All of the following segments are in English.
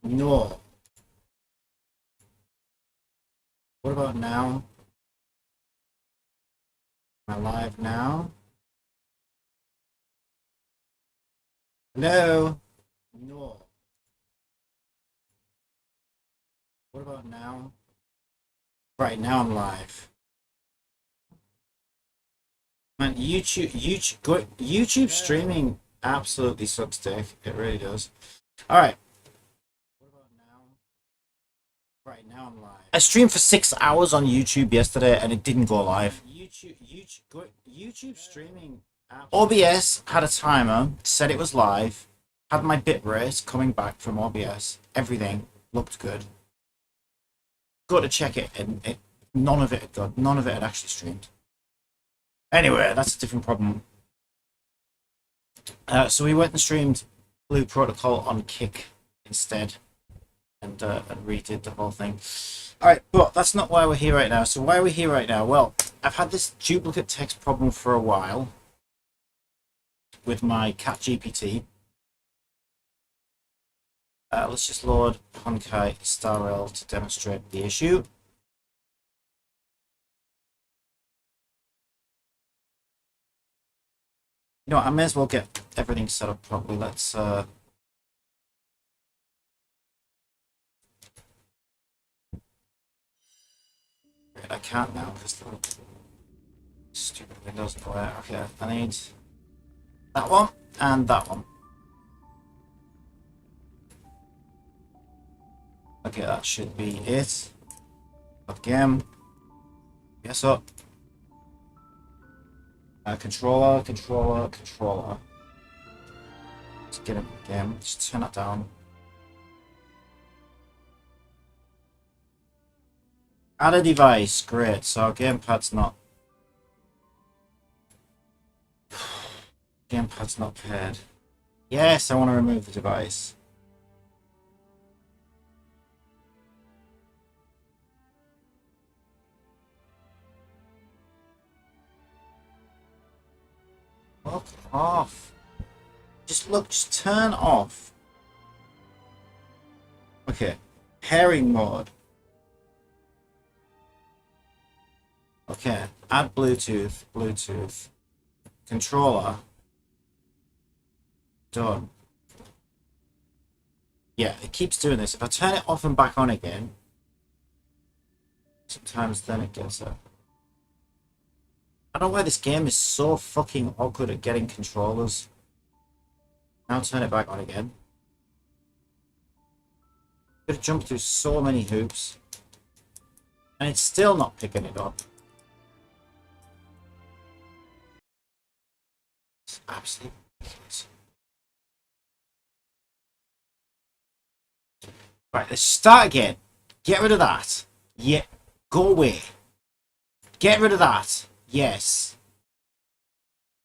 No. What about now? Am I live now? Hello? No. What about now? Right now I'm live. Man, YouTube streaming absolutely sucks dick. It really does. Alright. What about now? Right now I'm live. I streamed for 6 hours on YouTube yesterday and it didn't go live. YouTube streaming. OBS had a timer, said it was live, had my bit rate coming back from OBS. Everything looked good. Go to check it, and none of it had actually streamed. Anyway, that's a different problem. So we went and streamed Blue Protocol on Kick instead, and redid the whole thing. All right, but that's not why we're here right now. So why are we here right now? Well, I've had this duplicate text problem for a while with my Chat-GPT. Let's just load Honkai Star Rail to demonstrate the issue. You know what, I may as well get everything set up properly. Let's I can't now because the stupid Windows player. Okay, I need that one and that one. Okay, that should be it. Again. Yes up. Controller. Let's get it again. Just turn it down. Add a device. Great. So our gamepad's not. Gamepad's not paired. Yes, I want to remove the device. Fuck off. Just turn off. Okay. Pairing mode. Okay. Add Bluetooth. Controller. Done. Yeah, it keeps doing this. If I turn it off and back on again, sometimes then it gets up. I don't know why this game is so fucking awkward at getting controllers. Now turn it back on again. Could have jumped through so many hoops. And it's still not picking it up. It's absolutely ridiculous. Right, let's start again. Get rid of that. Yeah, go away. Get rid of that. Yes.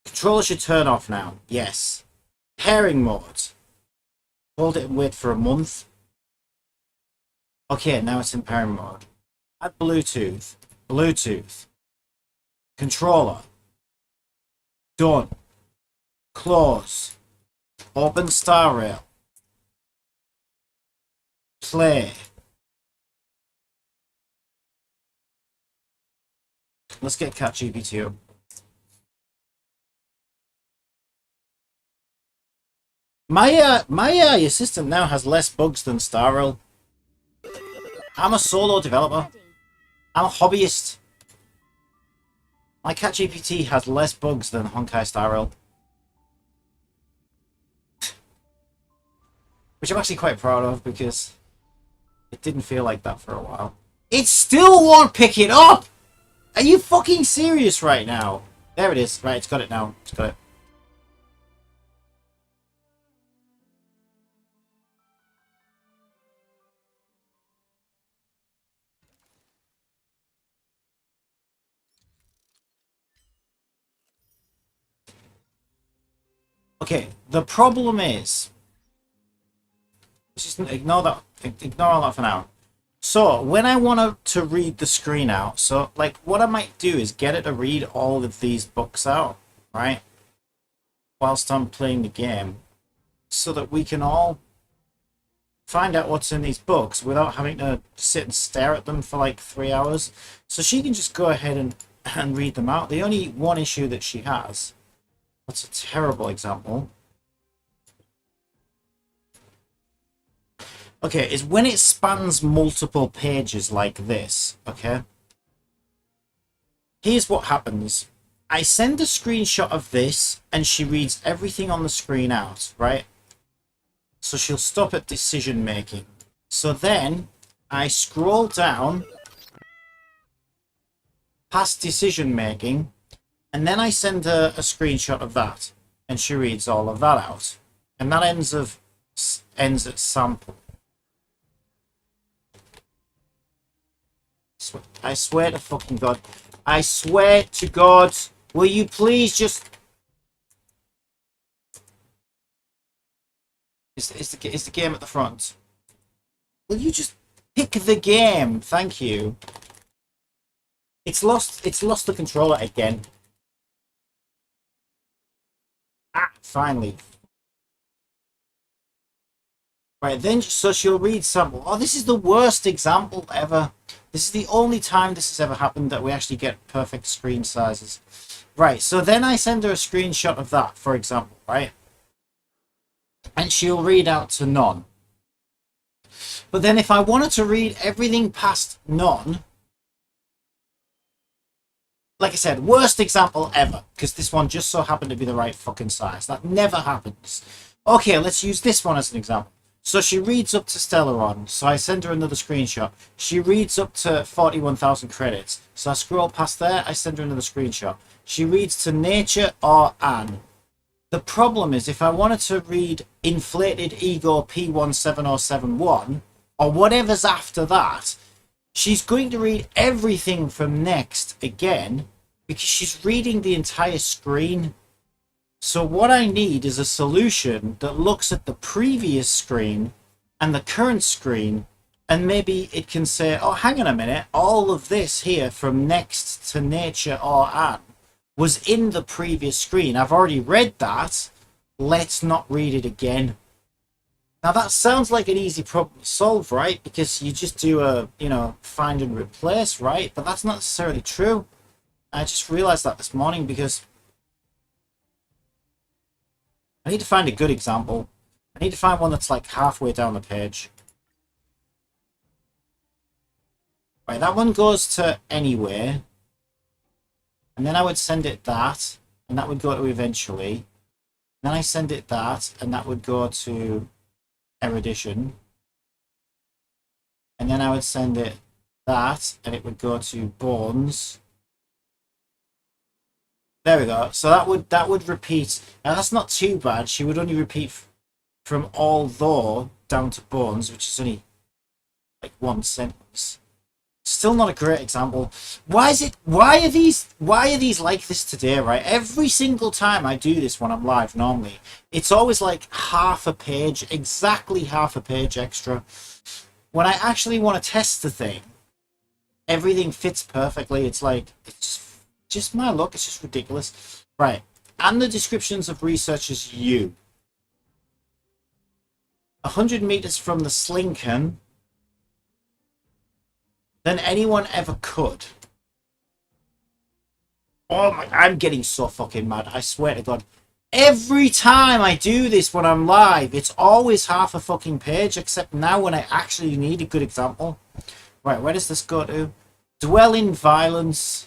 Controller should turn off now. Yes. Pairing mode. Hold it and wait for a month. Okay, now it's in pairing mode. Add Bluetooth. Controller. Done. Close. Open Star Rail. Play. Let's get Cat-GPT up. My AI assistant now has less bugs than Star Rail. I'm a solo developer. I'm a hobbyist. My Cat-GPT has less bugs than Honkai Star Rail. Which I'm actually quite proud of because it didn't feel like that for a while. It still won't pick it up! Are you fucking serious right now? There it is. Right, it's got it now. It's got it. Okay, the problem is... Just ignore that. Ignore all that for now. So, when I want to read the screen out, so, like, what I might do is get it to read all of these books out, right? Whilst I'm playing the game. So that we can all find out what's in these books without having to sit and stare at them for like 3 hours. So she can just go ahead and read them out. The only one issue that she has, that's a terrible example, okay, is when it spans multiple pages like this, okay? Here's what happens. I send a screenshot of this and she reads everything on the screen out, right? So she'll stop at decision making. So then I scroll down past decision making, and then I send her a screenshot of that, and she reads all of that out. And that ends at sample. I swear to fucking God. I swear to God. Will you please just... Is the game at the front? Will you just pick the game? Thank you. It's lost the controller again. Ah, finally. Right, then, so she'll read sample. Oh, this is the worst example ever. This is the only time this has ever happened that we actually get perfect screen sizes. Right, so then I send her a screenshot of that, for example, right? And she'll read out to none. But then if I wanted to read everything past none, like I said, worst example ever, because this one just so happened to be the right fucking size. That never happens. Okay, let's use this one as an example. So she reads up to Stellaron, so I send her another screenshot. She reads up to 41,000 credits. So I scroll past there, I send her another screenshot. She reads to Nature or Anne. The problem is, if I wanted to read Inflated Ego P17071, or whatever's after that, she's going to read everything from next again, because she's reading the entire screen. So what I need is a solution that looks at the previous screen and the current screen, and maybe it can say, oh, hang on a minute, all of this here from next to Nature or Anne was in the previous screen. I've already read that. Let's not read it again. Now that sounds like an easy problem to solve, right? Because you just do a, find and replace, right? But that's not necessarily true. I just realized that this morning because I need to find a good example. I need to find one that's like halfway down the page. Right, that one goes to anywhere. And then I would send it that, and that would go to eventually. Then I send it that, and that would go to erudition. And then I would send it that, and it would go to bones. There we go. So that would repeat. Now that's not too bad. She would only repeat from although down to bones, which is only like one sentence. Still not a great example. Why are these like this today, right? Every single time I do this when I'm live normally, it's always like half a page, exactly half a page extra. When I actually want to test the thing, everything fits perfectly. It's like, it's just my luck. It's just ridiculous. Right. And the descriptions of researchers U. 100 meters from the Slinken than anyone ever could. Oh my, I'm getting so fucking mad. I swear to God. Every time I do this when I'm live, it's always half a fucking page, except now when I actually need a good example. Right, where does this go to? Dwell in violence.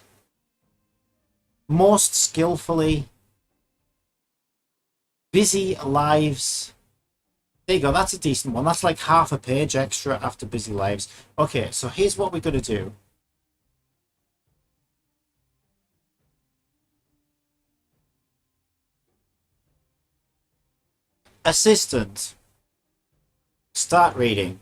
Most skillfully. Busy lives. There you go, that's a decent one. That's like half a page extra after busy lives. Okay, so here's what we're going to do. Assistant. Start reading.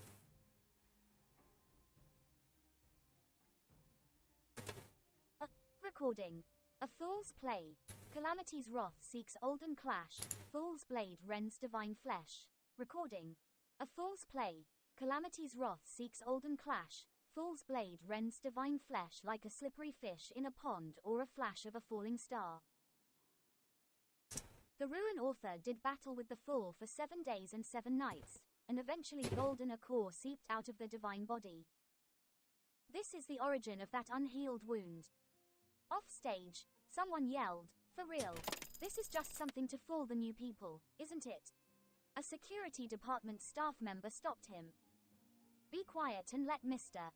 Recording. A Fool's Play. Calamity's wrath seeks olden clash. Fool's blade rends divine flesh. Recording. A Fool's Play. Calamity's wrath seeks olden clash. Fool's blade rends divine flesh like a slippery fish in a pond or a flash of a falling star. The Ruin author did battle with the Fool for 7 days and 7 nights, and eventually golden core seeped out of the divine body. This is the origin of that unhealed wound. Off stage, someone yelled, "For real? This is just something to fool the new people, isn't it?" A security department staff member stopped him. "Be quiet and let Mr.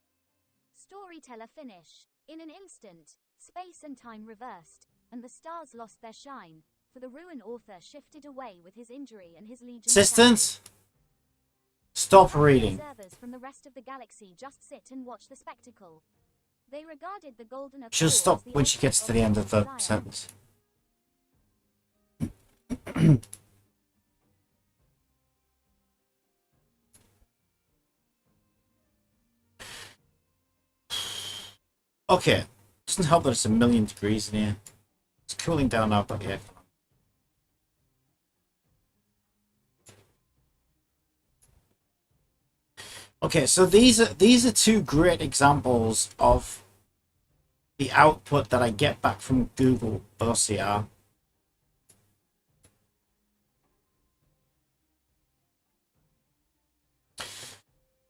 Storyteller finish." In an instant, space and time reversed, and the stars lost their shine, for the ruin author shifted away with his injury and his legion. Assistant, stop reading. Observers from the rest of the galaxy just sit and watch the spectacle. They regarded the golden accord She'll stop as the when she gets to the end of the desire. sentence. Okay, doesn't help that it's 1,000,000 degrees in here. It's cooling down now, but yeah. Okay, so these are two great examples of the output that I get back from Google OCR.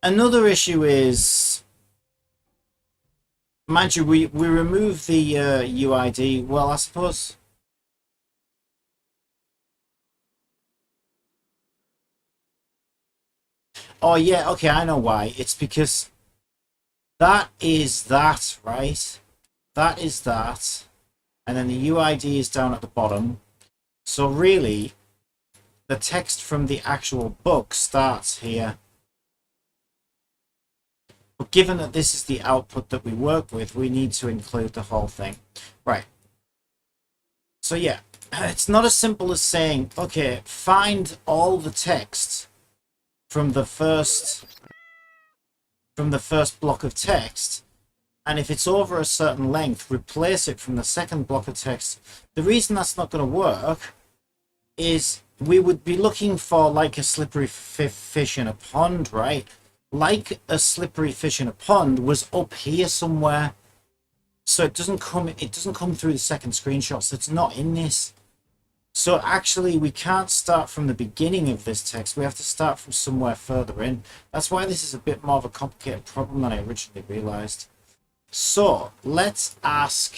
Another issue is, mind you, we remove the UID. Well, I suppose. Oh yeah, okay, I know why. It's because that is that, right? That is that. And then the UID is down at the bottom. So really, the text from the actual book starts here. But given that this is the output that we work with, we need to include the whole thing. Right. So yeah, it's not as simple as saying, okay, find all the text from the first block of text, and if it's over a certain length, replace it from the second block of text. The reason that's not going to work is we would be looking for like a slippery fish in a pond, right? Like a slippery fish in a pond was up here somewhere, so it doesn't come through the second screenshot, so it's not in this. So actually we can't start from the beginning of this text, we have to start from somewhere further in. That's why this is a bit more of a complicated problem than I originally realized. So let's ask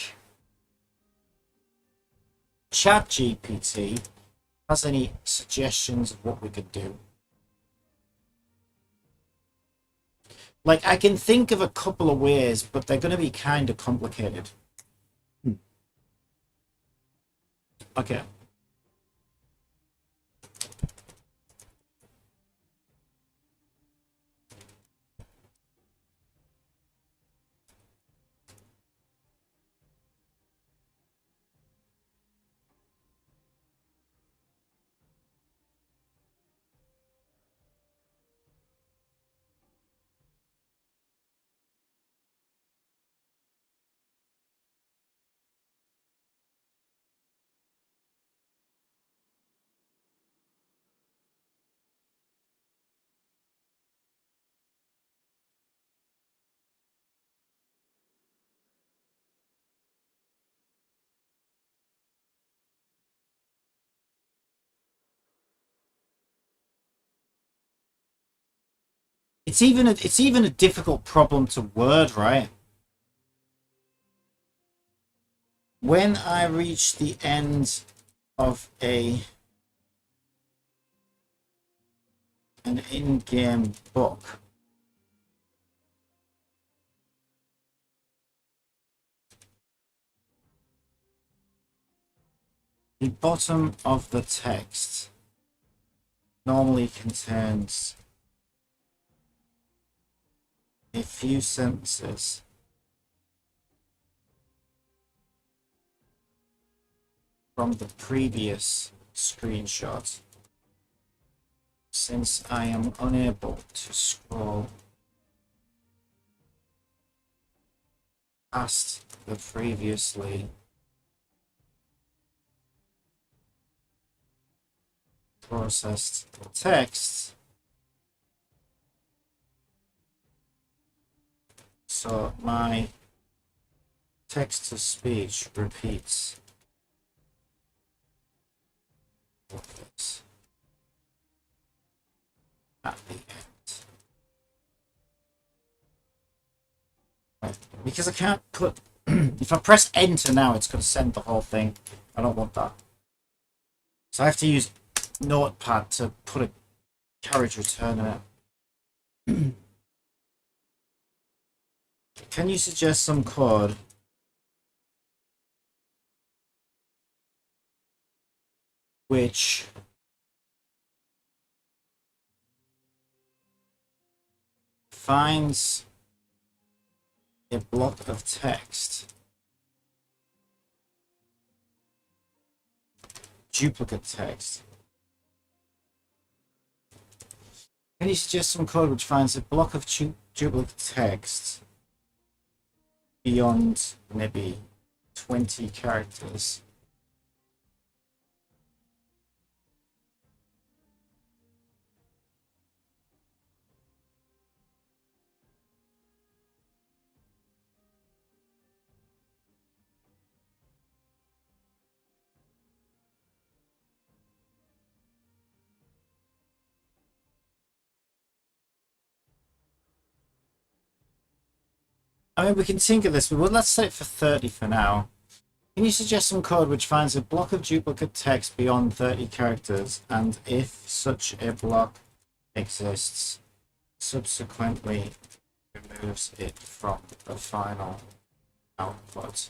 Chat-GPT has any suggestions of what we could do. Like, I can think of a couple of ways, but they're going to be kind of complicated. Okay. It's even a difficult problem to word, right? When I reach the end of an in-game book, the bottom of the text normally contains a few sentences from the previous screenshot. Since I am unable to scroll past the previously processed text, so my text-to-speech repeats this. at the end. Right. Because I can't put... if I press enter now, it's going to send the whole thing. I don't want that. So I have to use Notepad to put a carriage return in it. Can you suggest some code which finds a block of text, duplicate text? Can you suggest some code which finds a block of duplicate text beyond maybe 20 characters? I mean, we can tinker this, but let's set it for 30 for now. Can you suggest some code which finds a block of duplicate text beyond 30 characters, and if such a block exists, subsequently removes it from the final output?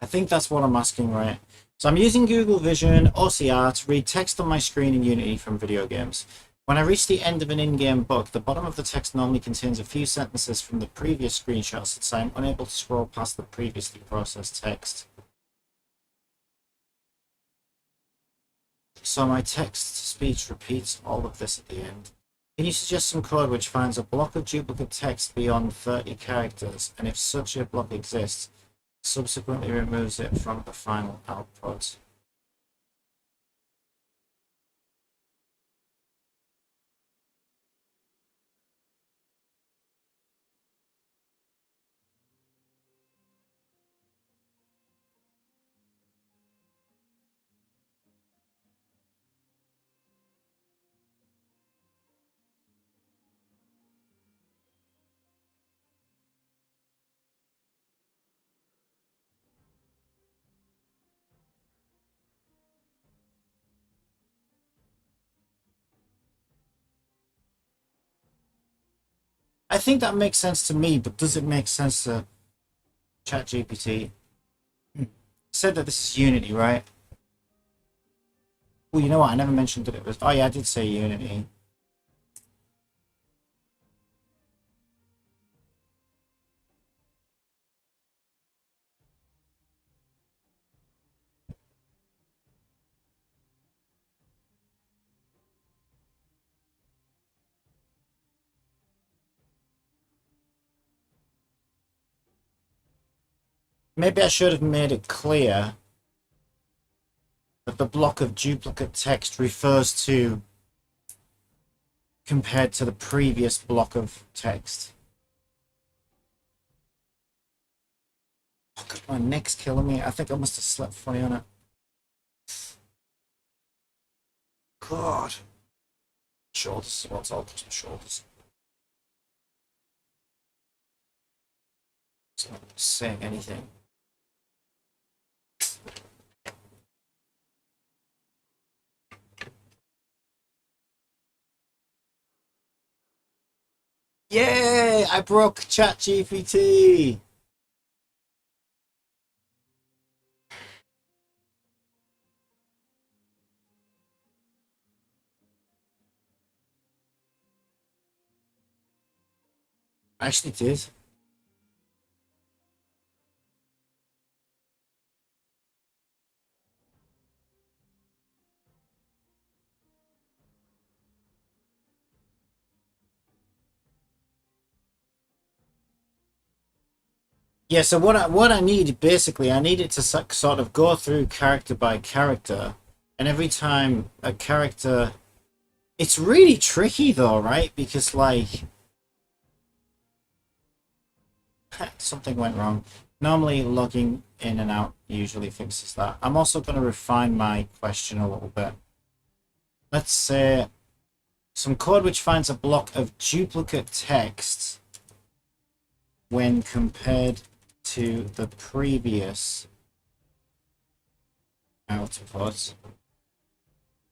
I think that's what I'm asking, right? So I'm using Google Vision, OCR to read text on my screen in Unity from video games. When I reach the end of an in-game book, the bottom of the text normally contains a few sentences from the previous screenshots, so I'm unable to scroll past the previously processed text. So my text-to-speech repeats all of this at the end. Can you suggest some code which finds a block of duplicate text beyond 30 characters, and if such a block exists, subsequently removes it from the final output? I think that makes sense to me, but does it make sense to Chat-GPT? Said that this is Unity, right? Well, you know what? I never mentioned that it was... Oh, yeah, I did say Unity. Maybe I should have made it clear that the block of duplicate text refers to compared to the previous block of text. Oh, God, my neck's killing me. I think I must have slept funny on it. God. Shoulders. What's all just my shoulders? It's not saying anything. Yay! I broke Chat-GPT! I actually did. Yeah, so what I need, basically, I need it to sort of go through character by character, and every time a character... It's really tricky, though, right? Because, like... something went wrong. Normally, logging in and out usually fixes that. I'm also going to refine my question a little bit. Let's say some code which finds a block of duplicate text when compared to the previous output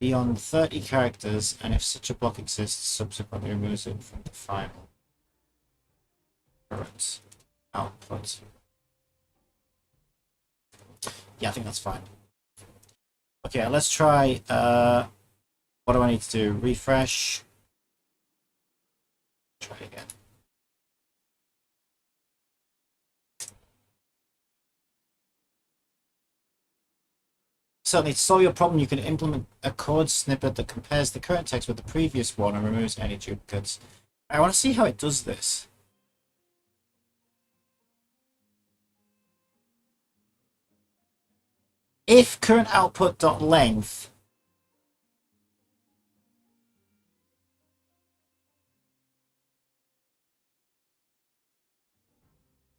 beyond 30 characters, and if such a block exists, subsequently removes it from the final current output. Yeah, I think that's fine. Okay, let's try, what do I need to do? Refresh. Try again. Certainly, to solve your problem, you can implement a code snippet that compares the current text with the previous one and removes any duplicates. I want to see how it does this. If current output.length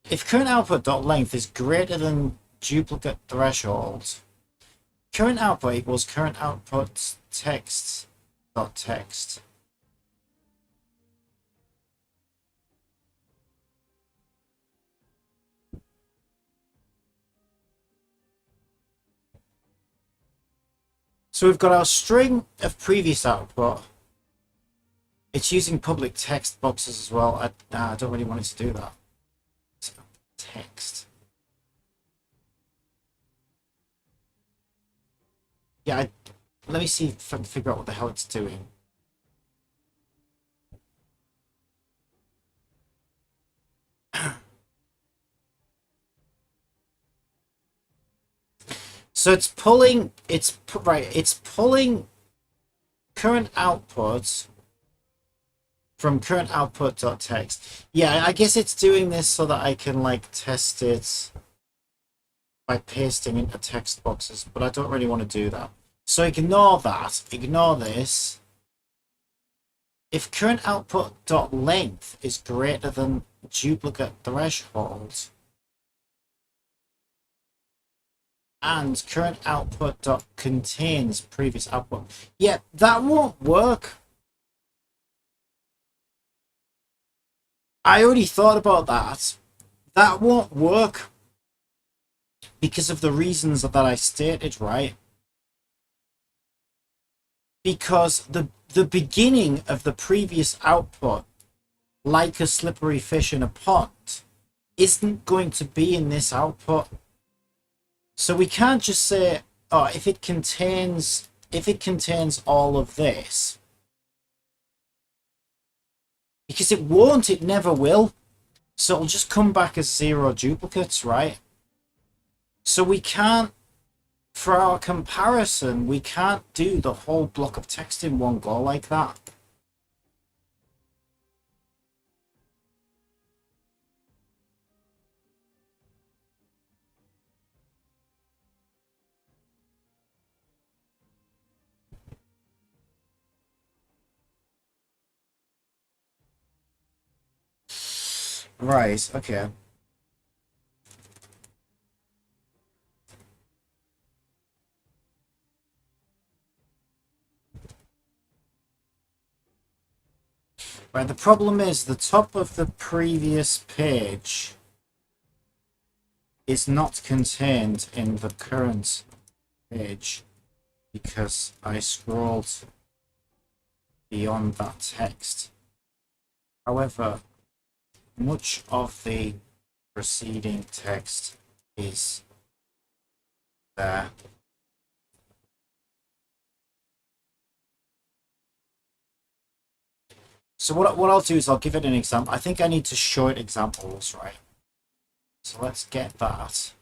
is greater than duplicate threshold, current output equals current output text. So we've got our string of previous output. It's using public text boxes as well. I don't really want it to do that. So, text. Yeah, let me see if I can figure out what the hell it's doing. So it's pulling current output from current output.text. Yeah, I guess it's doing this so that I can like test it by pasting into text boxes, but I don't really want to do that. So ignore that, ignore this. If current output.length is greater than duplicate threshold, and current output.contains previous output, yeah, that won't work. I already thought about that. That won't work because of the reasons that I stated, right? Because the beginning of the previous output, like a slippery fish in a pot, isn't going to be in this output. So we can't just say, oh, if it contains all of this, because it won't, it never will. So it'll just come back as 0 duplicates, right? So we can't, for our comparison, we can't do the whole block of text in one go like that. Right, okay. Right, the problem is the top of the previous page is not contained in the current page because I scrolled beyond that text. However, much of the preceding text is there. So what I'll do is I'll give it an example. I think I need to show it examples, right? So let's get that.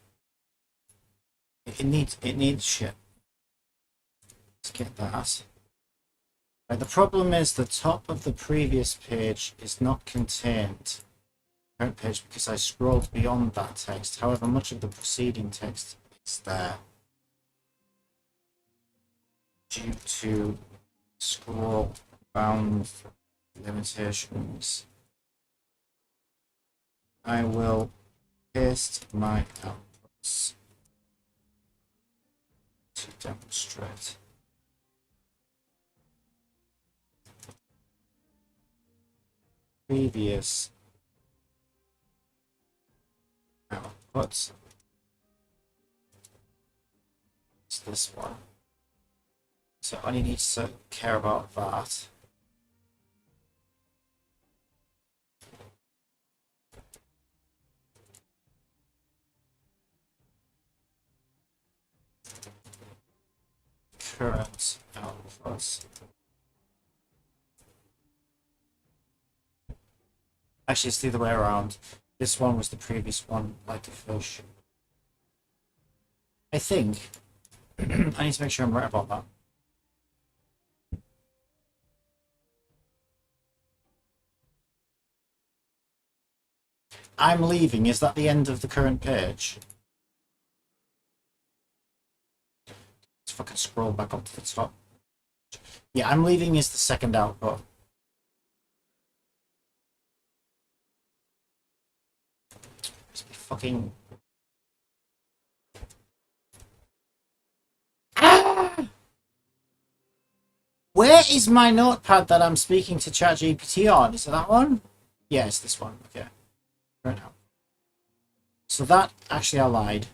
It needs shit. Let's get that. Right, the problem is the top of the previous page is not contained current page because I scrolled beyond that text. However, much of the preceding text is there due to scroll bound limitations. I will paste my outputs demonstrate. Previous outputs. It's this one. So I only need to care about that. Current outputs. Actually, it's the other way around. This one was the previous one, like a fish. I think. I need to make sure I'm right about that. I'm leaving. Is that the end of the current page? Let's fucking scroll back up to the top. Yeah, I'm leaving is the second output. Just be fucking... Ah! Where is my notepad that I'm speaking to Chat-GPT on? Is it that one? Yeah, it's this one. Okay. Right now. So that, actually I lied.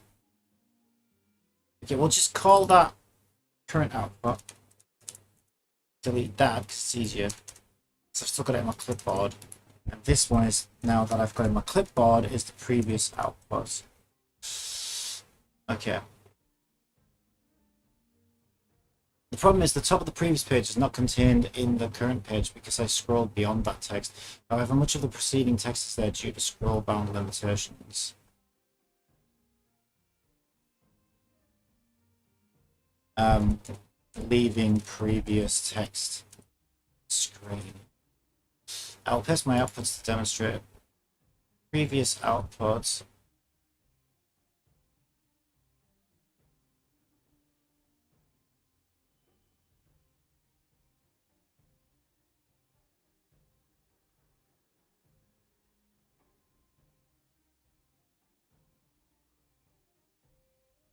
Okay, we'll just call that current output. Delete that because it's easier. So I've still got it in my clipboard. And this one is, now that I've got it in my clipboard, is the previous output. Okay. The problem is the top of the previous page is not contained in the current page because I scrolled beyond that text. However, much of the preceding text is there due to scroll bound limitations. Leaving previous text screen. I'll paste my outputs to demonstrate previous outputs.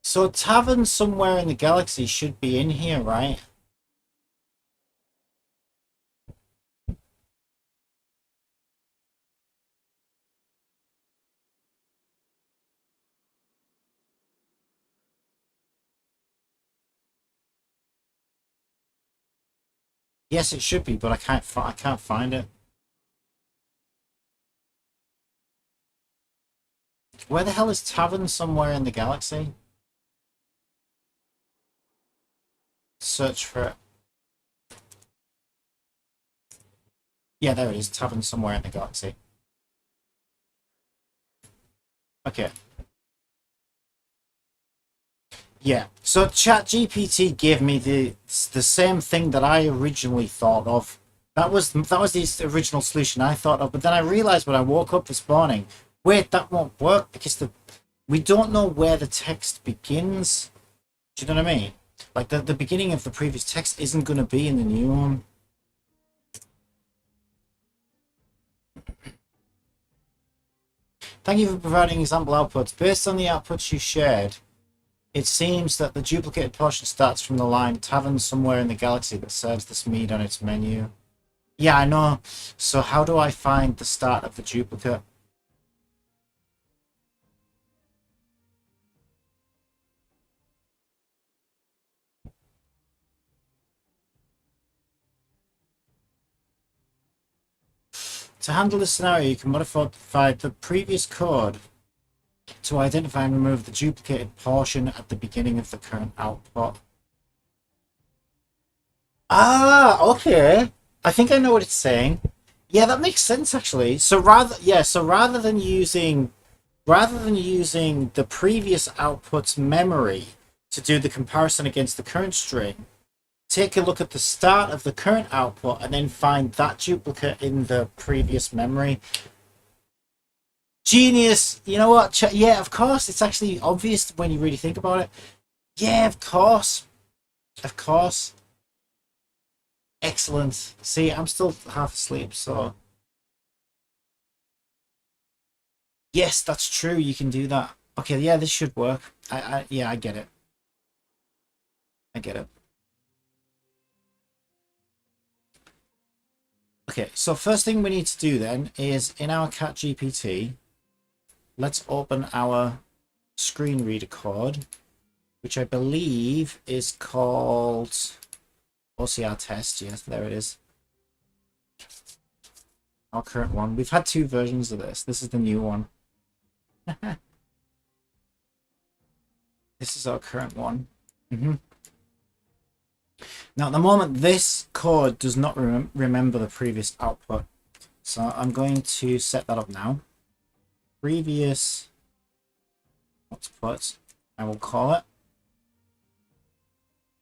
So tavern somewhere in the galaxy should be in here, right? Yes, it should be, but I can't find it. Where the hell is tavern somewhere in the galaxy? Search for it. Yeah, there it is. Tavern somewhere in the galaxy. Okay. Yeah. So Chat-GPT gave me the same thing that I originally thought of. That was the original solution I thought of, but then I realized when I woke up this morning, wait, that won't work because we don't know where the text begins. Do you know what I mean? Like the beginning of the previous text isn't going to be in the new one. Thank you for providing example outputs. Based on the outputs you shared, it seems that the duplicated portion starts from the line tavern somewhere in the galaxy that serves this mead on its menu. Yeah, I know. So how do I find the start of the duplicate? To handle this scenario, you can modify the previous code to identify and remove the duplicated portion at the beginning of the current output. Ah, okay. I think I know what it's saying. Yeah, that makes sense actually. So rather than using the previous output's memory to do the comparison against the current string, take a look at the start of the current output and then find that duplicate in the previous memory. Genius. You know what? Yeah, of course. It's actually obvious when you really think about it. Yeah, of course. Of course. Excellent. See, I'm still half asleep, so... Yes, that's true. You can do that. Okay, yeah, this should work. Yeah, I get it. I get it. Okay, so first thing we need to do then is in our Chat-GPT, let's open our screen reader code, which I believe is called OCR test. Yes, there it is. Our current one. We've had 2 versions of this. This is the new one. This is our current one. Now, at the moment, this code does not remember the previous output. So I'm going to set that up now. Previous output, I will call it.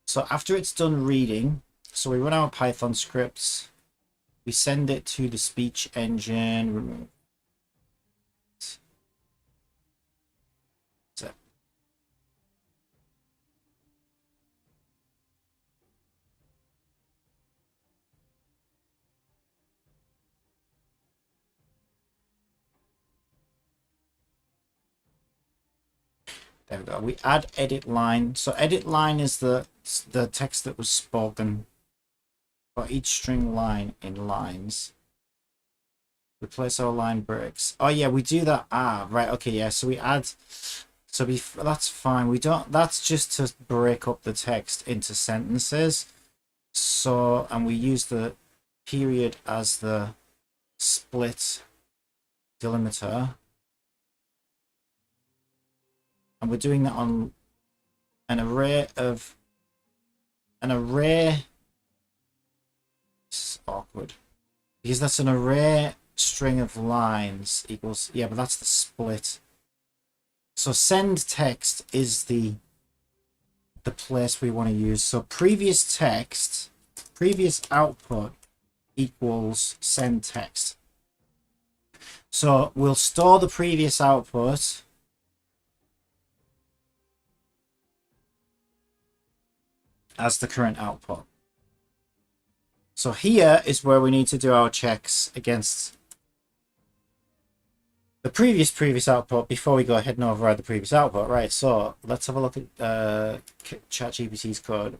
So after it's done reading, so we run our Python scripts, we send it to the speech engine, remove. So there we go. We add edit line. So edit line is the text that was spoken for each string line in lines. Replace our line breaks. Oh yeah, we do that. Ah, right. Okay, yeah. So we add. So that's fine. We don't. That's just to break up the text into sentences. So, and we use the period as the split delimiter, and we're doing that on an array of This is awkward because that's an array string of lines equals, yeah, but that's the split. So send text is the place we want to use. So previous text, previous output equals send text. So we'll store the previous output as the current output. So here is where we need to do our checks against the previous output before we go ahead and override the previous output. Right, so let's have a look at ChatGPT's code.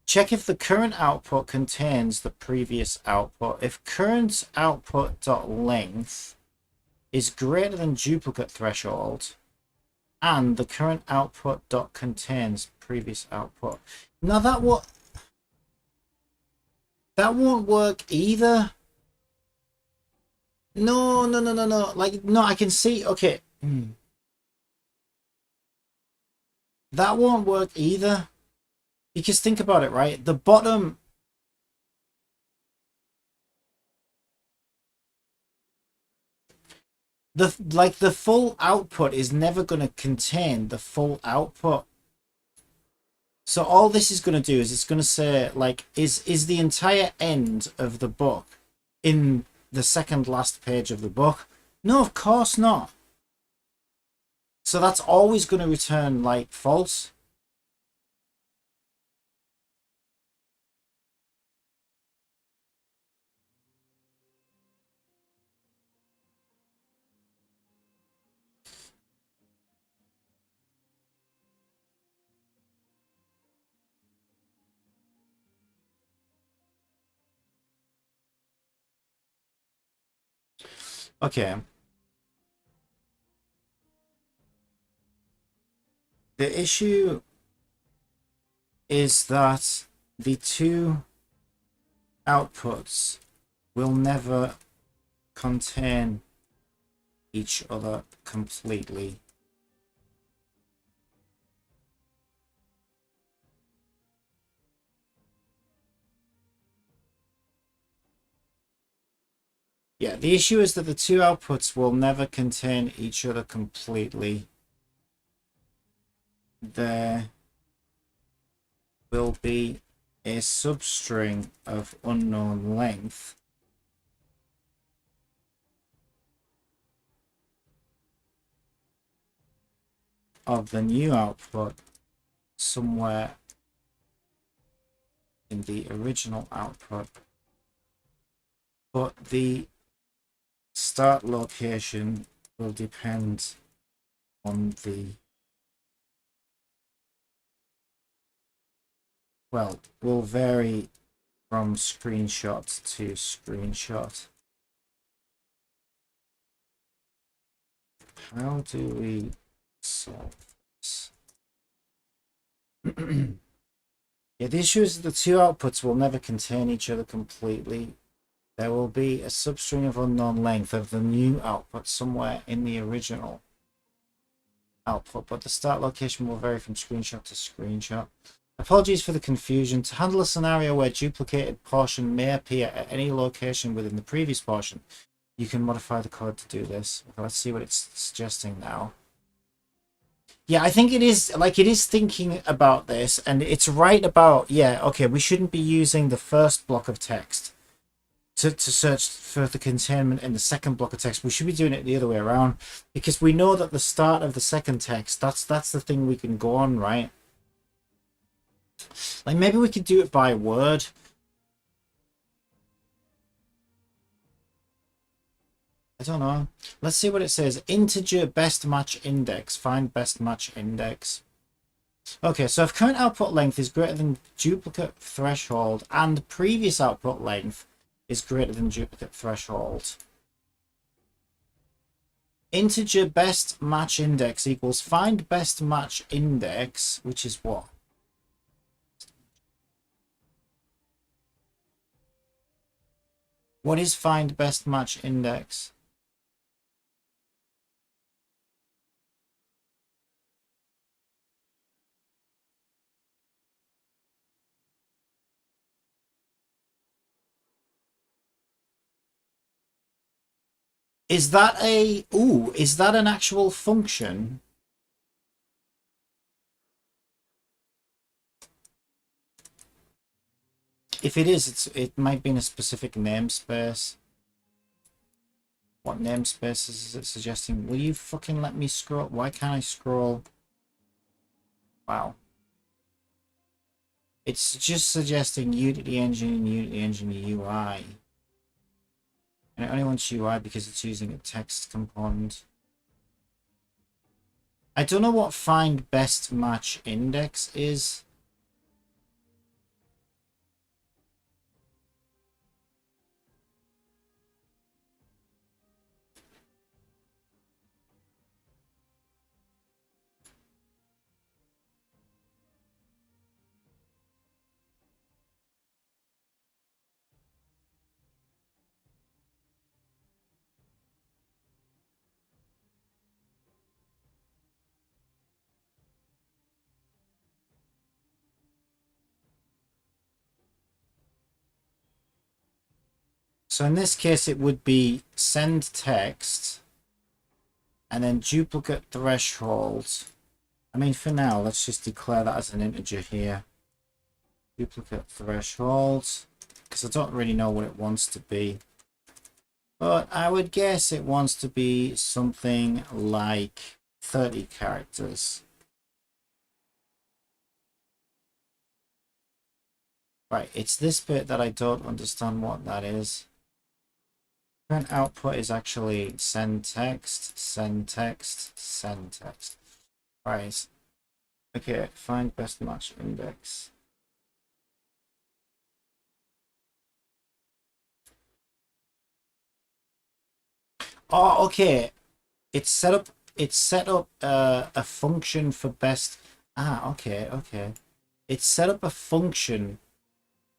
Check if the current output contains the previous output. If current output.length is greater than duplicate threshold, and the current output dot contains previous output. Now that won't work either. No. Like, no, I can see. Okay. That won't work either. Because think about it, right? The bottom. The full output is never going to contain the full output. So all this is going to do is it's going to say, like, is the entire end of the book in the second last page of the book? No, of course not. So that's always going to return, like, false. Okay. The issue is that the 2 outputs will never contain each other completely. Yeah, the issue is that the 2 outputs will never contain each other completely. There will be a substring of unknown length of the new output somewhere in the original output, but the start location will depend on the well, will vary from screenshot to screenshot. How do we solve this? Yeah, the issue is that the two outputs will never contain each other completely. There will be a substring of unknown length of the new output somewhere in the original output, but the start location will vary from screenshot to screenshot. Apologies for the confusion. To handle a scenario where duplicated portion may appear at any location within the previous portion, you can modify the code to do this. Okay, let's see what it's suggesting now. Yeah, I think it is thinking about this, and it's right about, yeah, okay, we shouldn't be using the first block of text to search for the containment in the second block of text. We should be doing it the other way around, because we know that the start of the second text, that's the thing we can go on, right? Like maybe we could do it by word. I don't know. Let's see what it says. Integer best match index. Find best match index. Okay, so if current output length is greater than duplicate threshold and previous output length is greater than duplicate threshold, integer best match index equals find best match index, which is what? What is find best match index? Is that is that an actual function? If it is, it might be in a specific namespace. What namespace is it suggesting? Will you fucking let me scroll? Why can't I scroll? Wow. It's just suggesting Unity Engine and Unity Engine UI. And it only wants UI because it's using a text component. I don't know what find best match index is. So in this case, it would be send text and then duplicate threshold. I mean, for now, let's just declare that as an integer here. Duplicate threshold, because I don't really know what it wants to be. But I would guess it wants to be something like 30 characters. Right, it's this bit that I don't understand what that is. Current output is actually send text, send text, send text. Right. Okay, find best match index. Oh, okay. It's set up a function for best. Okay. It's set up a function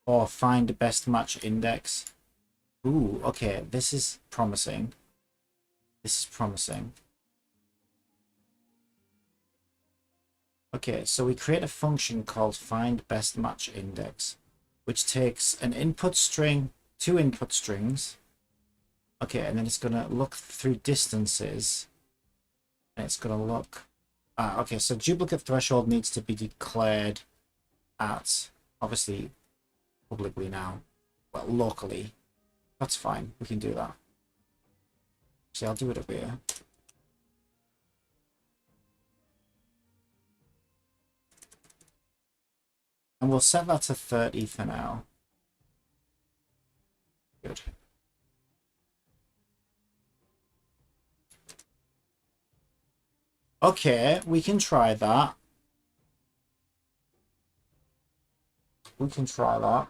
for find best match index. Ooh, okay, this is promising. This is promising. Okay, so we create a function called find best match index, which takes an input string, two input strings. Okay, and then it's gonna look through distances. And it's gonna look. Okay, so duplicate threshold needs to be declared at, obviously, publicly now. Well, locally. That's fine. We can do that. See, I'll do it over here. And we'll set that to 30 for now. Good. Okay, we can try that. We can try that.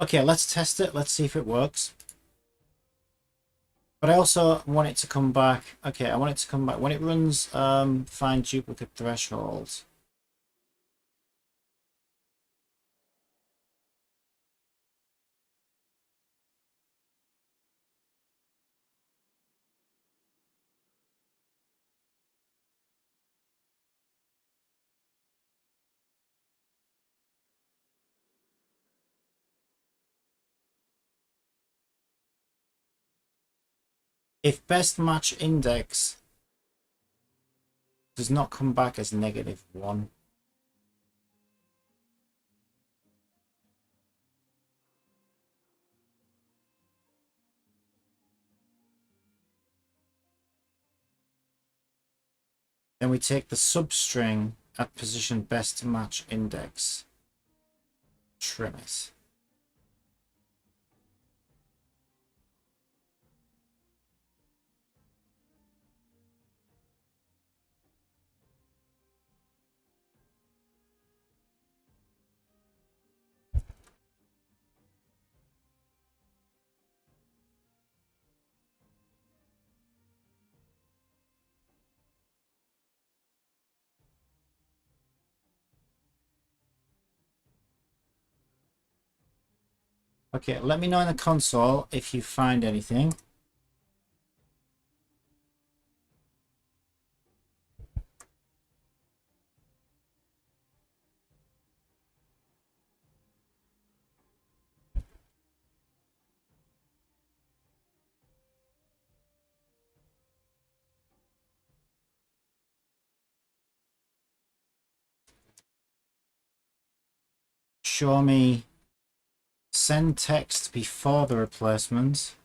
Okay, let's test it. Let's see if it works. But I also want it to come back. Okay, I want it to come back when it runs find duplicate threshold. If best match index does not come back as -1. Then we take the substring at position best match index, trim it. Okay, let me know in the console if you find anything. Show me send text before the replacement,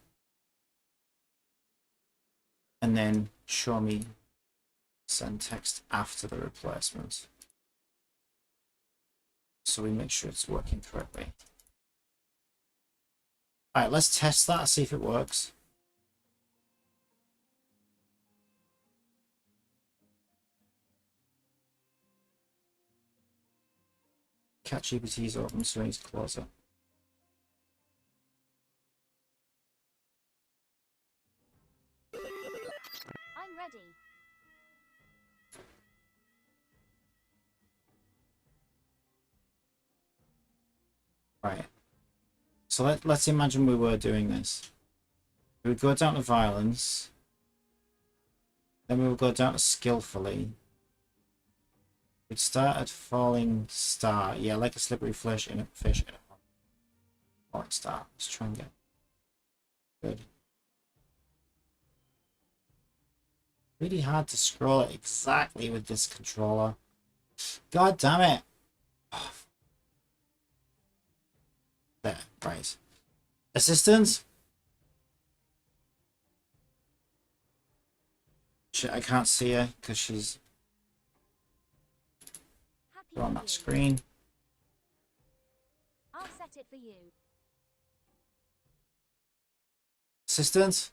and then show me send text after the replacement, so we make sure it's working correctly. All right, let's test that, see if it works. Cat-GPT is open, so I need to close it. I'm ready. Right. So let's imagine we were doing this. We would go down to violence, then we would go down to skillfully. We'd start at falling star. Yeah, like a slippery fish in a falling star. Let's try and get good. Really hard to scroll it exactly with this controller. God damn it. Oh. There, right. Assistant? Shit, I can't see her because she's Happy on for that you. screen. I'll set it for you. Assistant?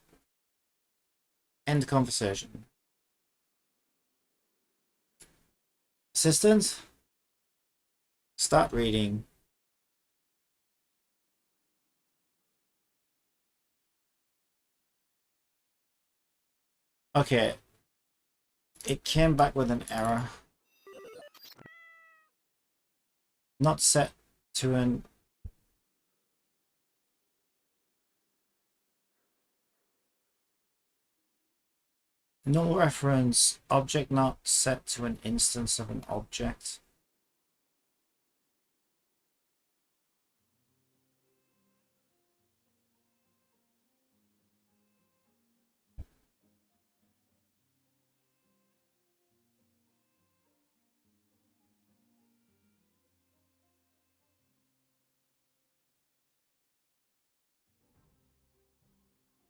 End conversation. Assistant? Start reading. Okay. It came back with an error. Not set to an... Null reference. Object not set to an instance of an object.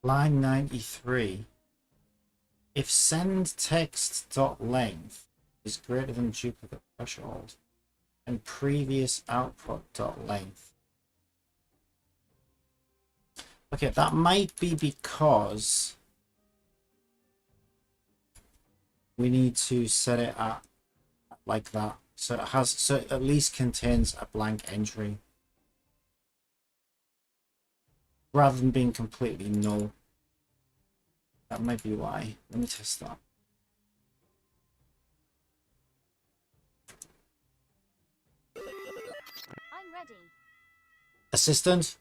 Line 93. If send text dot length is greater than duplicate threshold and previous output dot length. Okay, that might be because we need to set it at like that. So it at least contains a blank entry. Rather than being completely null. That might be why. Let me test that. I'm ready. Assistant,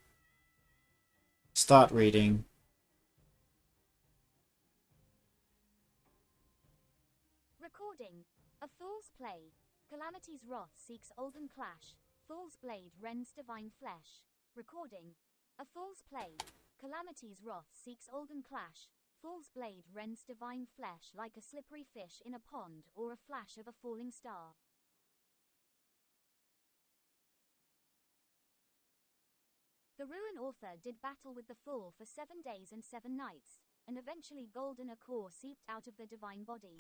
start reading. Recording. A fool's play. Calamity's wrath seeks olden clash. Fool's blade rends divine flesh. Recording. A fool's play. Calamity's wrath seeks olden clash. Fool's blade rends divine flesh like a slippery fish in a pond or a flash of a falling star. The ruin author did battle with the fool for 7 days and 7 nights, and eventually golden core seeped out of the divine body.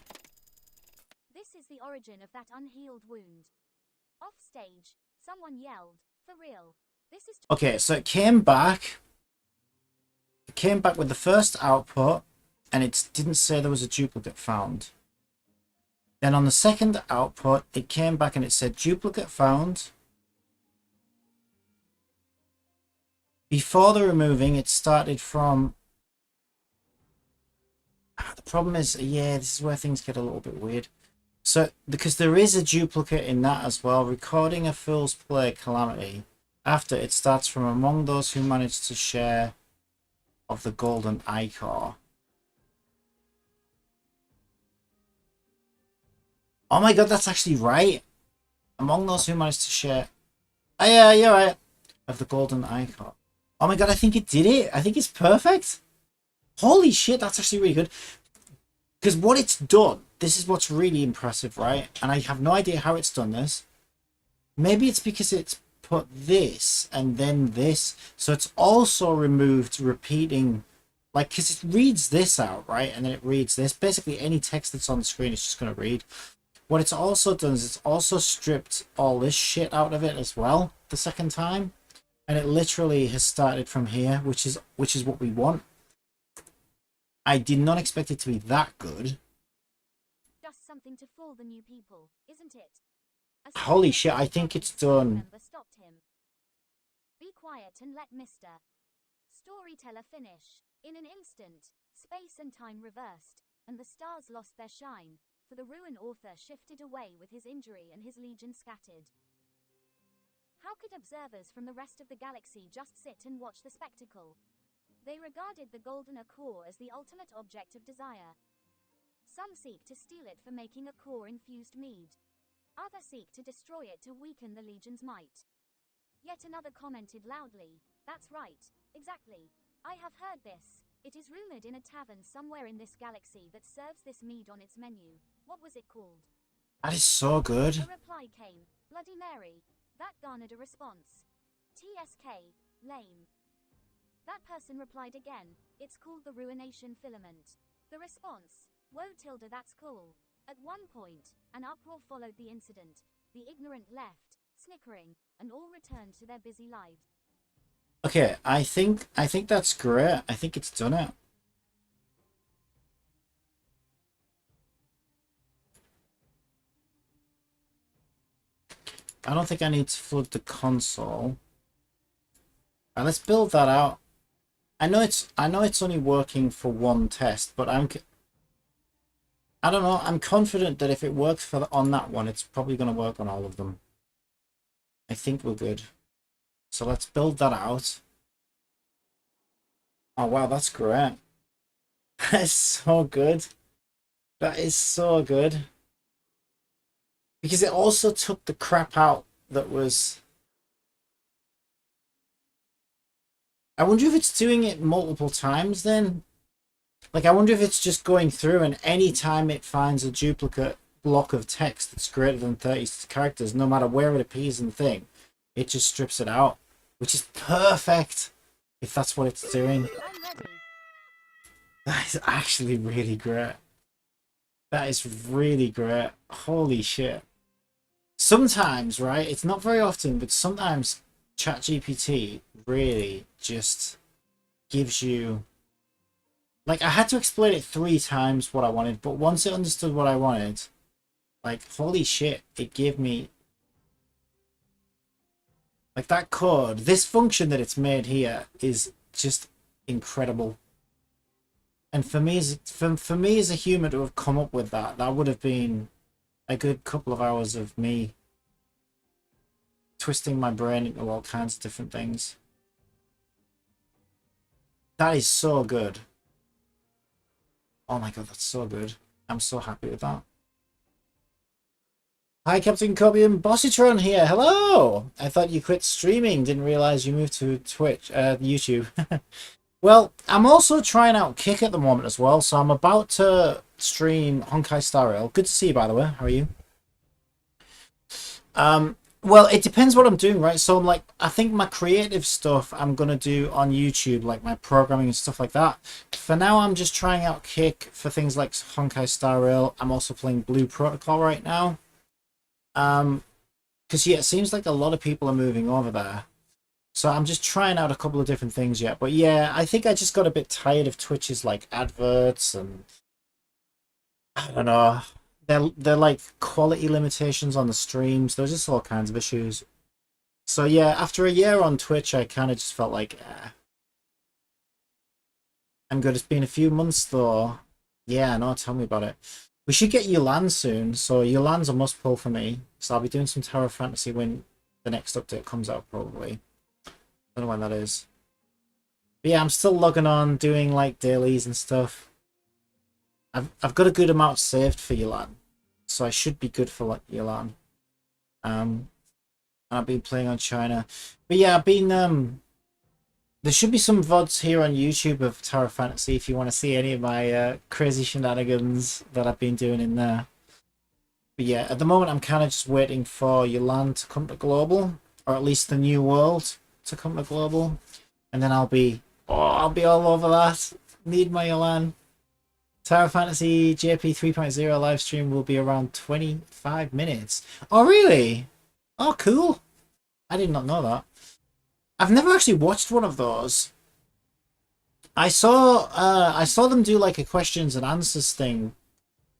This is the origin of that unhealed wound. Off stage, someone yelled, "For real, this is..." Okay, so it came back. It came back with the first output, and it didn't say there was a duplicate found. Then on the second output, it came back and it said duplicate found. Before the removing, it started from... The problem is, yeah, this is where things get a little bit weird. So, because there is a duplicate in that as well, recording a fool's play calamity. After, it starts from among those who managed to share of the golden ichor. Oh my god, that's actually right. Among those who managed to share... Oh yeah, you're right. Of the golden ichor. Oh my god, I think it did it. I think it's perfect. Holy shit, that's actually really good. Because what it's done, this is what's really impressive, right? And I have no idea how it's done this. Maybe it's because it's put this and then this. So it's also removed repeating, like, because it reads this out, right? And then it reads this. Basically, any text that's on the screen is just going to read. What it's also done is it's also stripped all this shit out of it as well the second time. And it literally has started from here, which is what we want. I did not expect it to be that good. Just something to fool the new people, isn't it? Holy shit, I think it's done. Stopped him. Be quiet and let Mr. Storyteller finish. In an instant, space and time reversed, and the stars lost their shine, for the ruin author shifted away with his injury and his legion scattered. How could observers from the rest of the galaxy just sit and watch the spectacle? They regarded the golden core as the ultimate object of desire. Some seek to steal it for making a core-infused mead. Others seek to destroy it to weaken the Legion's might. Yet another commented loudly, "That's right, exactly. I have heard this. It is rumored in a tavern somewhere in this galaxy that serves this mead on its menu. What was it called?" That is so good. A reply came, "Bloody Mary." That garnered a response. "TSK, lame." That person replied again, "It's called the Ruination Filament." The response, "Whoa tilde, that's cool." At one point, an uproar followed the incident. The ignorant left, snickering, and all returned to their busy lives. Okay, I think that's great. I think it's done it. I don't think I need to flood the console. Right, let's build that out. I know it's only working for one test, but I don't know. I'm confident that if it works on that one, it's probably going to work on all of them. I think we're good. So let's build that out. Oh wow, that's great. That's so good. That is so good. Because it also took the crap out that was... I wonder if it's doing it multiple times then? Like, I wonder if it's just going through and any time it finds a duplicate block of text that's greater than 30 characters, no matter where it appears in the thing, it just strips it out. Which is perfect, if that's what it's doing. That is actually really great. That is really great. Holy shit. Sometimes, right, it's not very often, but sometimes Chat-GPT really just gives you Like, I had to explain it 3 times what I wanted, but once it understood what I wanted, like, holy shit, it gave me... Like, that code, this function that it's made here is just incredible. And for me, for me as a human to have come up with that, that would have been a good couple of hours of me twisting my brain into all kinds of different things. That is so good. Oh my god, that's so good. I'm so happy with that. Hi, Captain Kobe and Bossytron here. Hello! I thought you quit streaming. Didn't realize you moved to Twitch, YouTube. Well, I'm also trying out Kick at the moment as well, so I'm about to stream Honkai Star Rail. Good to see you, by the way. How are you? Well, it depends what I'm doing, right? So I'm like, I think my creative stuff I'm gonna do on YouTube, like my programming and stuff like that. For now, I'm just trying out Kick for things like Honkai Star Rail. I'm also playing Blue Protocol right now. Because yeah, it seems like a lot of people are moving over there. So I'm just trying out a couple of different things yet. But yeah, I think I just got a bit tired of Twitch's like adverts and I don't know. They're like quality limitations on the streams. There's just all kinds of issues. So yeah, after a year on Twitch, I kind of just felt like, I'm good. It's been a few months though. Yeah, no, tell me about it. We should get Yulan soon. So Yulan's a must pull for me. So I'll be doing some Tower of Fantasy when the next update comes out probably. I don't know when that is. But yeah, I'm still logging on, doing like dailies and stuff. I've got a good amount saved for Yulan, so I should be good for like Yulan. And I've been playing on China, but yeah, I've been there should be some VODs here on YouTube of Tower of Fantasy if you want to see any of my crazy shenanigans that I've been doing in there. But yeah, at the moment I'm kind of just waiting for Yulan to come to global, or at least the new world to come to global, and then I'll be all over that. Need my Yulan. Tower Fantasy JP 3.0 live stream will be around 25 minutes. Oh, really? Oh, cool. I did not know that. I've never actually watched one of those. I saw them do like a questions and answers thing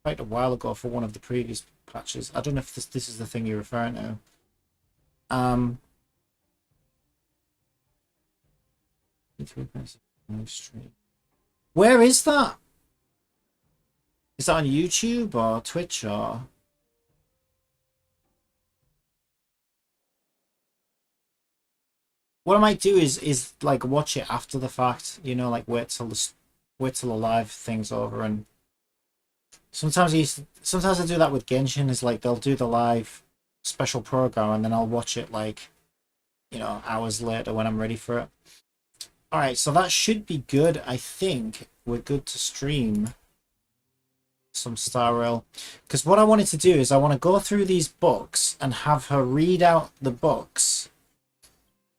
quite a while ago for one of the previous patches. I don't know if this is the thing you're referring to. Where is that? Is that on YouTube or Twitch or? What I might do is like watch it after the fact, you know, like wait till the live thing's over. And sometimes I do that with Genshin. Is like they'll do the live special program and then I'll watch it like, you know, hours later when I'm ready for it. All right, so that should be good. I think we're good to stream some Star Rail, because what I wanted to do is I want to go through these books and have her read out the books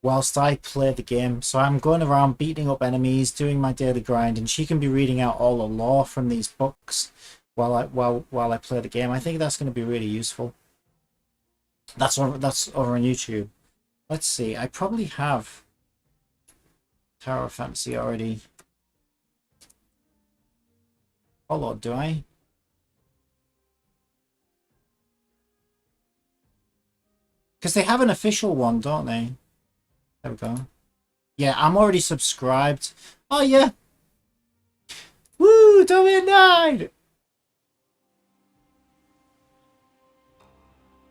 whilst I play the game. So I'm going around beating up enemies, doing my daily grind, and she can be reading out all the lore from these books while I play the game. I think that's going to be really useful. That's over on YouTube. Let's see. I probably have Tower of Fantasy already. Followed, do I? Because they have an official one, don't they? There we go. Yeah, I'm already subscribed. Oh, yeah. Woo! Domain 9!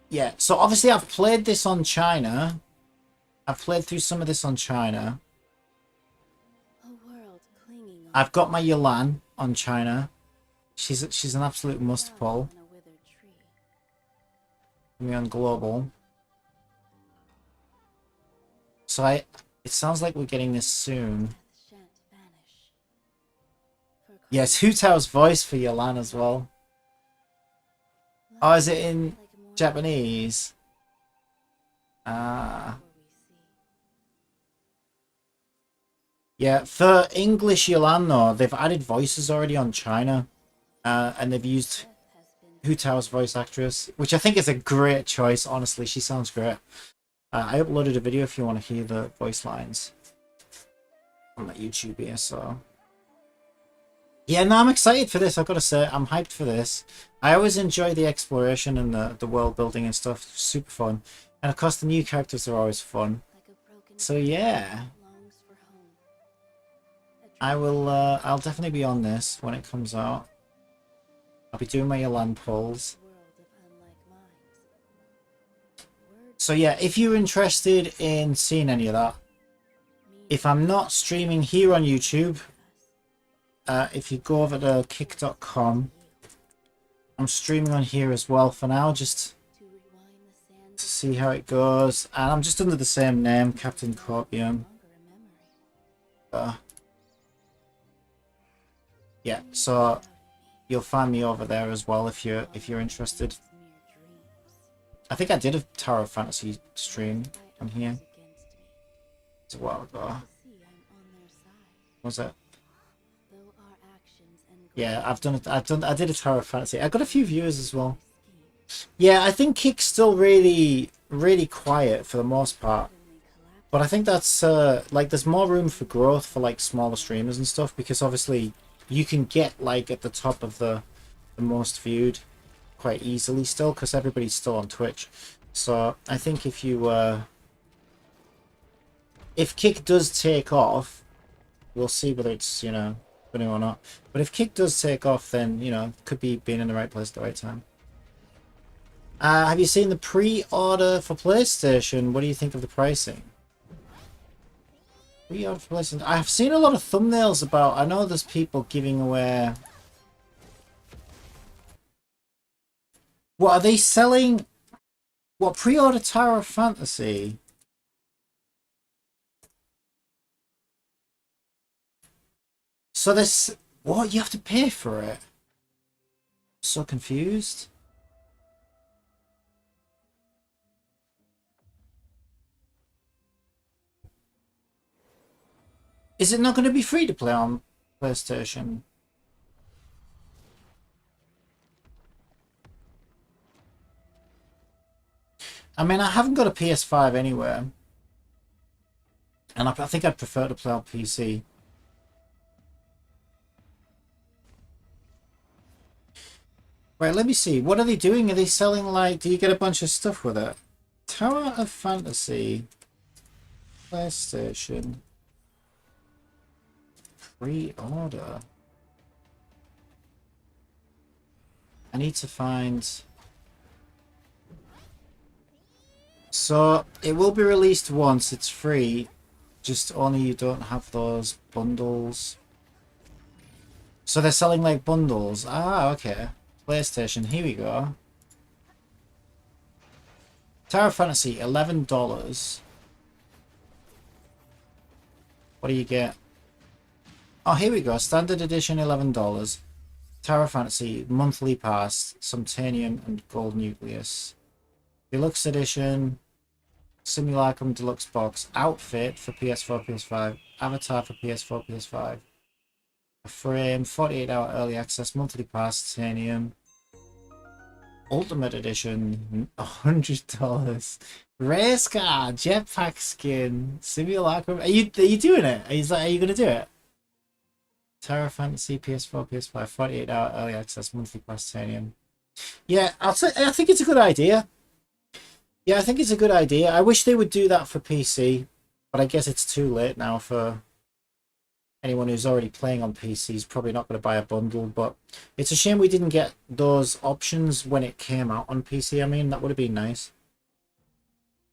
Yeah, so obviously I've played this on China. I've played through some of this on China. I've got my Yulan on China. She's an absolute must pull. Me on global. So it sounds like we're getting this soon. Yes, Hu Tao's voice for Yulan as well. Oh, is it in Japanese? Yeah, for English Yulan though, they've added voices already on China. And they've used Hu Tao's voice actress, which I think is a great choice, honestly. She sounds great. I uploaded a video if you want to hear the voice lines on my YouTube here, so... Yeah, no, I'm excited for this. I've got to say, I'm hyped for this. I always enjoy the exploration and the world building and stuff. Super fun. And of course, the new characters are always fun. So yeah, I will. I'll definitely be on this when it comes out. I'll be doing my Elan polls. So yeah, if you're interested in seeing any of that, if I'm not streaming here on YouTube, if you go over to kick.com, I'm streaming on here as well for now, just to see how it goes. And I'm just under the same name, Captain Corpium. Yeah, so you'll find me over there as well if you're interested. I think I did a Tower of Fantasy stream on here. It's a while ago. Was it? Yeah, I did a Tower of Fantasy. I got a few viewers as well. Yeah, I think Kick's still really quiet for the most part. But I think that's like there's more room for growth for like smaller streamers and stuff, because obviously you can get like at the top of the most viewed quite easily still, because everybody's still on Twitch. So I think if you if Kick does take off, we'll see whether it's, you know, funny or not. But if Kick does take off, then, you know, could be being in the right place at the right time. Have you seen the pre-order for PlayStation? What do you think of the pricing? Pre-order for PlayStation. I've seen a lot of thumbnails about. I know there's people giving away. What are they selling? What, pre-order Tower of Fantasy? So this, what, you have to pay for it? So confused. Is it not going to be free to play on PlayStation? I mean, I haven't got a PS5 anywhere. And I think I'd prefer to play on PC. Right, let me see. What are they doing? Are they selling, like, do you get a bunch of stuff with it? Tower of Fantasy. PlayStation. Pre-order. I need to find... So, it will be released once. It's free. Just only you don't have those bundles. So they're selling, like, bundles. Ah, okay. PlayStation, here we go. Tower of Fantasy, $11. What do you get? Oh, here we go. Standard edition, $11. Tower of Fantasy, monthly pass, some Tanium and Gold Nucleus. Deluxe edition, Simulacrum Deluxe Box, outfit for PS4, PS5, avatar for PS4, PS5. A frame, 48-hour early access, monthly pass, Titanium. Ultimate edition, $100. Race car, jetpack skin, simulacrum. Are you doing it? Are you gonna do it? Terra Fantasy, PS4, PS5, 48-hour early access, monthly pass, Titanium. Yeah, I think it's a good idea. Yeah, I think it's a good idea. I wish they would do that for PC, but I guess it's too late now for anyone who's already playing on PC. Is probably not going to buy a bundle, but it's a shame we didn't get those options when it came out on PC. I mean, that would have been nice.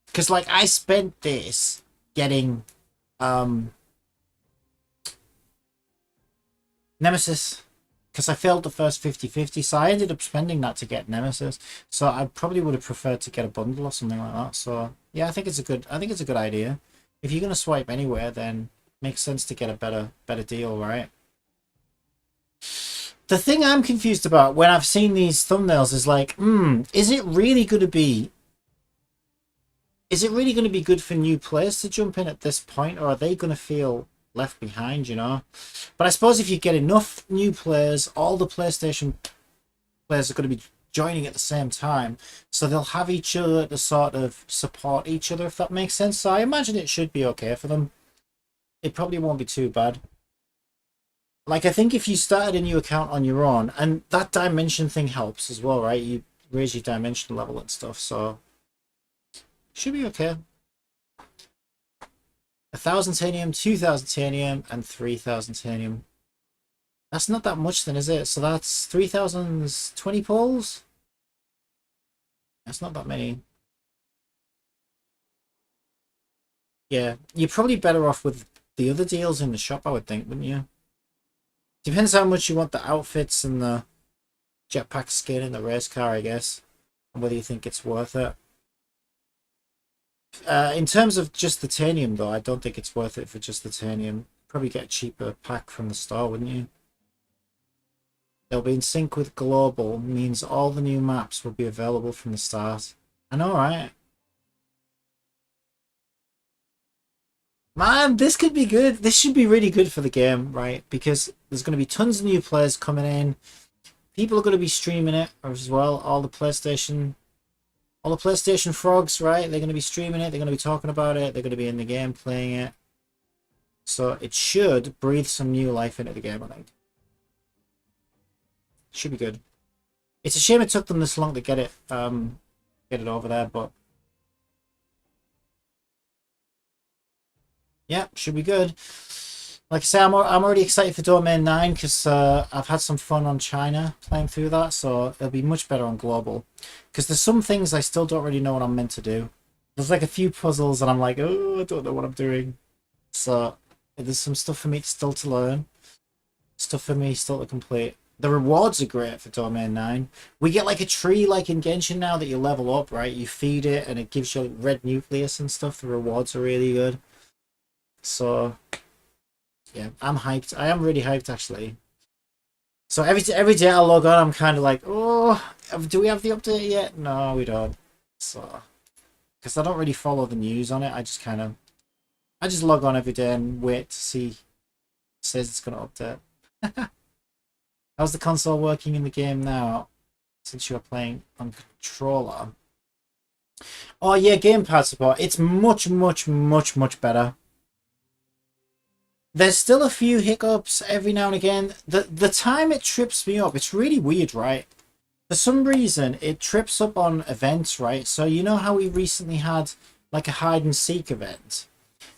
Because, like, I spent this getting Nemesis, because I failed the first 50-50, so I ended up spending that to get Nemesis. So I probably would have preferred to get a bundle or something like that. So yeah, I think it's a good idea. If you're gonna swipe anywhere, then it makes sense to get a better deal, right? The thing I'm confused about when I've seen these thumbnails is like, is it really gonna be good for new players to jump in at this point, or are they gonna feel left behind, you know? But I suppose if you get enough new players, all the PlayStation players are going to be joining at the same time, so they'll have each other to sort of support each other, if that makes sense. So I imagine it should be okay for them. It probably won't be too bad. Like, I think if you started a new account on your own, and that dimension thing helps as well, right? You raise your dimension level and stuff, so should be okay. 1,000 titanium, 2,000 titanium, and 3,000 titanium. That's not that much then, is it? So that's 3,020 poles? That's not that many. Yeah, you're probably better off with the other deals in the shop, I would think, wouldn't you? Depends how much you want the outfits and the jetpack skin and the race car, I guess. And whether you think it's worth it. In terms of just the titanium, though, I don't think it's worth it for just the titanium. Probably get a cheaper pack from the store, wouldn't you? They'll be in sync with global, means all the new maps will be available from the start. I know, right? Man, this could be good. This should be really good for the game, right? Because there's going to be tons of new players coming in. People are going to be streaming it as well. All the PlayStation frogs, right? They're going to be streaming it. They're going to be talking about it. They're going to be in the game playing it. So it should breathe some new life into the game, I think. Should be good. It's a shame it took them this long to get it over there, but yeah, should be good. Like I say, I'm already excited for Domain 9 because I've had some fun on China playing through that, so it'll be much better on global. Because there's some things I still don't really know what I'm meant to do. There's like a few puzzles and I'm like, oh, I don't know what I'm doing. So there's some stuff for me still to learn. Stuff for me still to complete. The rewards are great for Domain 9. We get like a tree like in Genshin now that you level up, right? You feed it and it gives you red nucleus and stuff. The rewards are really good. So yeah, I'm hyped. I am really hyped actually. So every day I log on, I'm kind of like, oh, do we have the update yet? No, we don't. So because I don't really follow the news on it, I just log on every day and wait to see. It says it's gonna update. How's the console working in the game now? Since you're playing on controller. Oh yeah, gamepad support. It's much better. There's still a few hiccups every now and again. The time it trips me up, it's really weird, right? For some reason, it trips up on events, right? So you know how we recently had like a hide and seek event?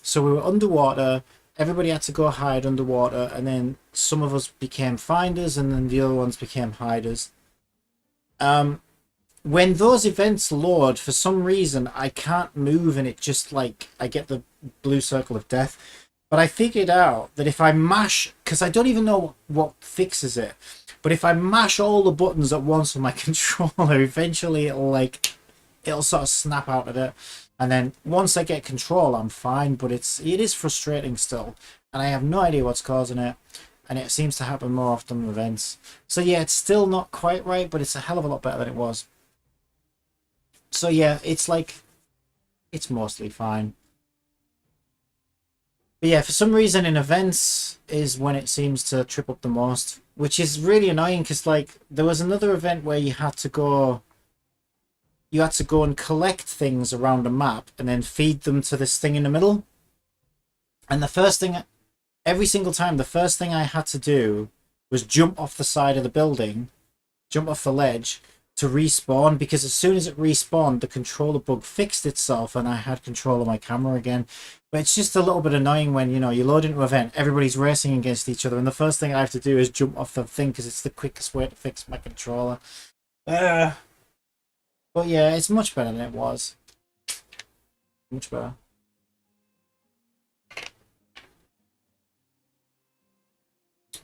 So we were underwater, everybody had to go hide underwater, and then some of us became finders, and then the other ones became hiders. When those events load, for some reason, I can't move, and it just like, I get the blue circle of death. But I figured out that if I mash, because I don't even know what fixes it, but if I mash all the buttons at once on my controller, eventually it'll sort of snap out of it. And then once I get control, I'm fine, but it is frustrating still. And I have no idea what's causing it. And it seems to happen more often in events. So yeah, it's still not quite right, but it's a hell of a lot better than it was. So yeah, it's mostly fine. But yeah, for some reason in events is when it seems to trip up the most, which is really annoying because like there was another event where you had to go and collect things around a map and then feed them to this thing in the middle. And every single time, the first thing I had to do was jump off the side of the building, jump off the ledge to respawn, because as soon as it respawned, the controller bug fixed itself and I had control of my camera again. But it's just a little bit annoying when, you know, you load into an event, everybody's racing against each other, and the first thing I have to do is jump off the thing because it's the quickest way to fix my controller. But yeah, it's much better than it was. Much better.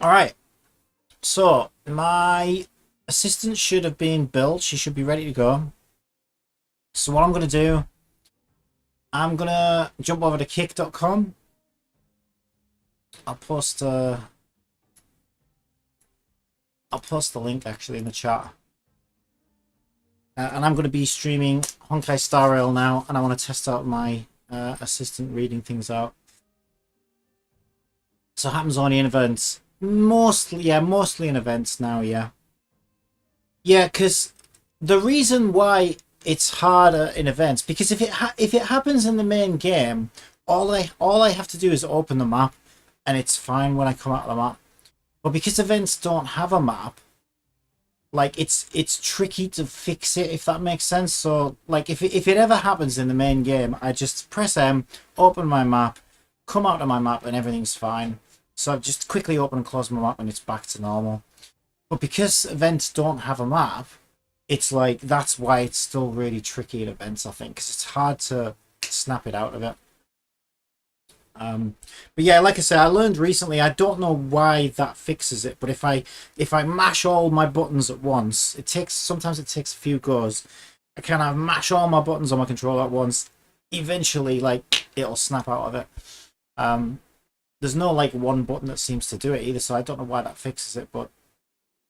Alright. So, my assistant should have been built. She should be ready to go. So what I'm going to do, I'm going to jump over to kick.com. I'll post the link actually in the chat. And I'm going to be streaming Honkai Star Rail now, and I want to test out my assistant reading things out. So it happens only in events. Mostly in events now, yeah. Yeah, because the reason why it's harder in events, because if it happens in the main game, all I have to do is open the map, and it's fine when I come out of the map. But because events don't have a map, like it's tricky to fix it, if that makes sense. So like if it ever happens in the main game, I just press M, open my map, come out of my map, and everything's fine. So I just quickly open and close my map and it's back to normal. But because events don't have a map, it's like that's why it's still really tricky at events, I think, because it's hard to snap it out of it. But yeah, like I said, I learned recently, I don't know why that fixes it, but if I mash all my buttons at once, sometimes it takes a few goes. I kind of mash all my buttons on my controller at once, eventually like it'll snap out of it. There's no like one button that seems to do it either, so I don't know why that fixes it, but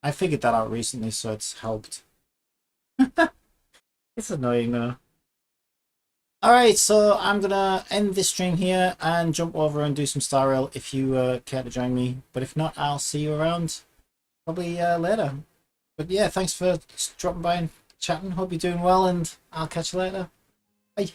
I figured that out recently, so it's helped. It's annoying though. Alright, so I'm gonna end this stream here and jump over and do some Star Rail if you care to join me. But if not, I'll see you around probably later. But yeah, thanks for dropping by and chatting. Hope you're doing well, and I'll catch you later. Bye.